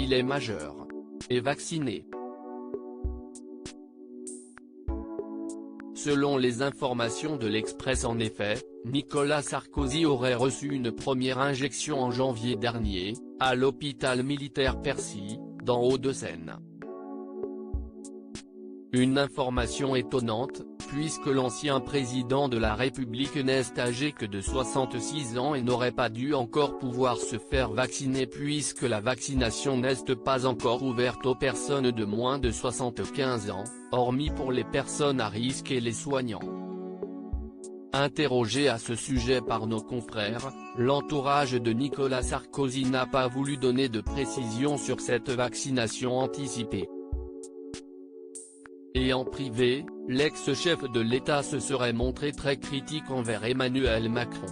s'il est majeur et vacciné. Selon les informations de l'Express, en effet, Nicolas Sarkozy aurait reçu une première injection en janvier dernier, à l'hôpital militaire Percy, dans Hauts-de-Seine. Une information étonnante, puisque l'ancien président de la République n'est âgé que de 66 ans et n'aurait pas dû encore pouvoir se faire vacciner puisque la vaccination n'est pas encore ouverte aux personnes de moins de 75 ans, hormis pour les personnes à risque et les soignants. Interrogé à ce sujet par nos confrères, l'entourage de Nicolas Sarkozy n'a pas voulu donner de précisions sur cette vaccination anticipée. Et en privé, l'ex-chef de l'État se serait montré très critique envers Emmanuel Macron.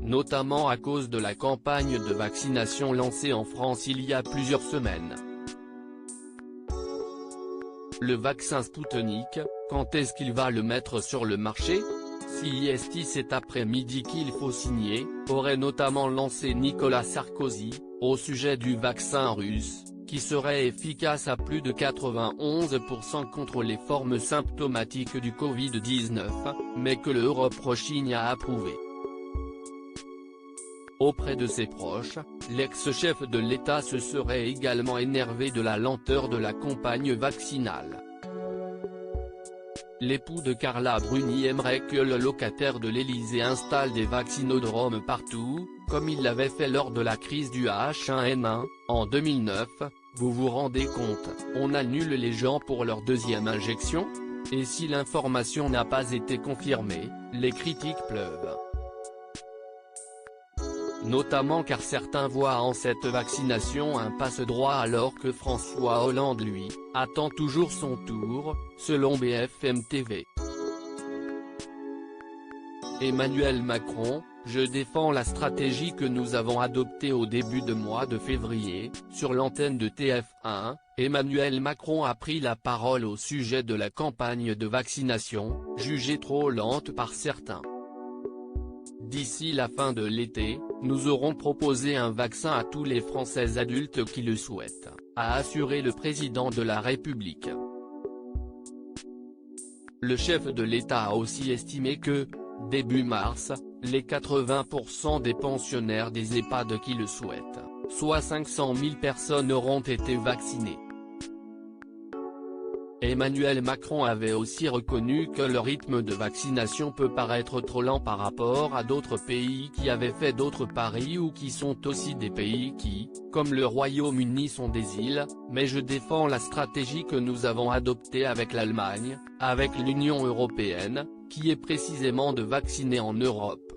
Notamment à cause de la campagne de vaccination lancée en France il y a plusieurs semaines. Le vaccin Sputnik, quand est-ce qu'il va le mettre sur le marché ? Si est cet après-midi qu'il faut signer, aurait notamment lancé Nicolas Sarkozy, au sujet du vaccin russe, qui serait efficace à plus de 91% contre les formes symptomatiques du Covid-19, mais que l'Europe rechigne à approuver. Auprès de ses proches, l'ex-chef de l'État se serait également énervé de la lenteur de la campagne vaccinale. L'époux de Carla Bruni aimerait que le locataire de l'Élysée installe des vaccinodromes partout, comme il l'avait fait lors de la crise du H1N1, en 2009, vous vous rendez compte, on annule les gens pour leur deuxième injection ? Et si l'information n'a pas été confirmée, les critiques pleuvent. Notamment car certains voient en cette vaccination un passe-droit alors que François Hollande lui, attend toujours son tour, selon BFM TV. Emmanuel Macron, je défends la stratégie que nous avons adoptée au début de mois de février, sur l'antenne de TF1, Emmanuel Macron a pris la parole au sujet de la campagne de vaccination, jugée trop lente par certains. D'ici la fin de l'été, nous aurons proposé un vaccin à tous les Français adultes qui le souhaitent, a assuré le président de la République. Le chef de l'État a aussi estimé que, début mars, les 80% des pensionnaires des EHPAD qui le souhaitent, soit 500 000 personnes auront été vaccinées. Emmanuel Macron avait aussi reconnu que le rythme de vaccination peut paraître trop lent par rapport à d'autres pays qui avaient fait d'autres paris ou qui sont aussi des pays qui, comme le Royaume-Uni, sont des îles, mais je défends la stratégie que nous avons adoptée avec l'Allemagne, avec l'Union européenne, qui est précisément de vacciner en Europe.